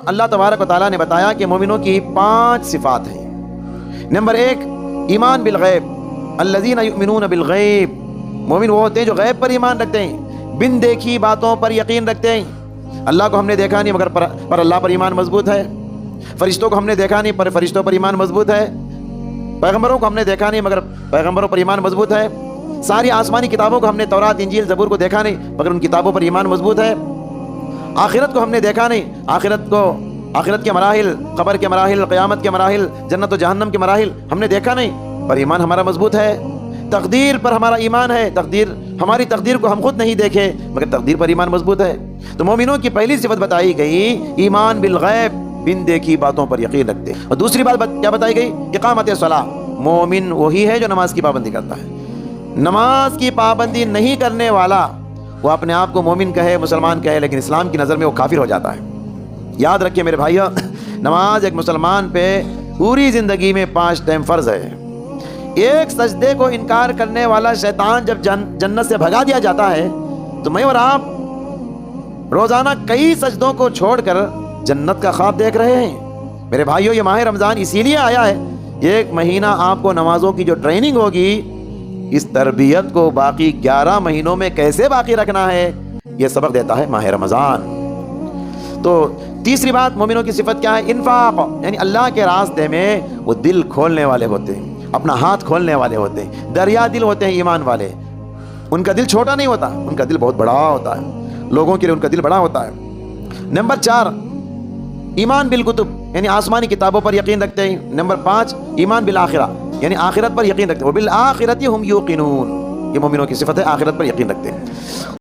اللہ تبارک و تعالیٰ نے بتایا کہ مومنوں کی 5 صفات ہیں۔ نمبر 1 ایمان بالغیب، الذین یؤمنون بالغیب، مومن وہ ہوتے ہیں جو غیب پر ایمان رکھتے ہیں، بن دیکھی باتوں پر یقین رکھتے ہیں۔ اللہ کو ہم نے دیکھا نہیں مگر پر اللہ پر ایمان مضبوط ہے، فرشتوں کو ہم نے دیکھا نہیں پر فرشتوں پر ایمان مضبوط ہے، پیغمبروں کو ہم نے دیکھا نہیں مگر پیغمبروں پر ایمان مضبوط ہے، ساری آسمانی کتابوں کو ہم نے تورات انجیل زبور کو دیکھا نہیں مگر ان کتابوں پر ایمان مضبوط ہے، آخرت کو ہم نے دیکھا نہیں، آخرت کے مراحل، قبر کے مراحل، قیامت کے مراحل، جنت و جہنم کے مراحل ہم نے دیکھا نہیں پر ایمان ہمارا مضبوط ہے، تقدیر پر ہمارا ایمان ہے، ہماری تقدیر کو ہم خود نہیں دیکھے مگر تقدیر پر ایمان مضبوط ہے۔ تو مومنوں کی پہلی صفت بتائی گئی ایمان بالغیب، بن دیکھی باتوں پر یقین رکھتے ہیں۔ اور دوسری بات کیا بتائی گئی؟ اقامت صلاح، مومن وہی ہے جو نماز کی پابندی کرتا ہے، نماز کی پابندی نہیں کرنے والا وہ اپنے آپ کو مومن کہے، مسلمان کہے، لیکن اسلام کی نظر میں وہ کافر ہو جاتا ہے۔ یاد رکھیں میرے بھائیو، نماز ایک مسلمان پہ پوری زندگی میں 5 ٹائم فرض ہے۔ ایک سجدے کو انکار کرنے والا شیطان جب جنت سے بھگا دیا جاتا ہے تو میں اور آپ روزانہ کئی سجدوں کو چھوڑ کر جنت کا خواب دیکھ رہے ہیں۔ میرے بھائیو، یہ ماہ رمضان اسی لیے آیا ہے، یہ 1 مہینہ آپ کو نمازوں کی جو ٹریننگ ہوگی، اس تربیت کو باقی 11 مہینوں میں کیسے باقی رکھنا ہے، یہ سبق دیتا ہے ماہ رمضان۔ تو تیسری بات مومنوں کی صفت کیا ہے؟ انفاق، یعنی اللہ کے راستے میں وہ دل کھولنے والے ہوتے ہیں، اپنا ہاتھ کھولنے والے ہوتے ہیں، دریا دل ہوتے ہیں ایمان والے۔ ان کا دل چھوٹا نہیں ہوتا، ان کا دل بہت بڑا ہوتا ہے، لوگوں کے لیے ان کا دل بڑا ہوتا ہے۔ نمبر 4 ایمان بالکتب، یعنی آسمانی کتابوں پر یقین رکھتے ہیں۔ نمبر 5 ایمان بالآخرہ، یعنی آخرت پر یقین رکھتے ہیں، وبالآخرۃ ھم یوقنون، یہ مومنوں کی صفت ہے، آخرت پر یقین رکھتے ہیں۔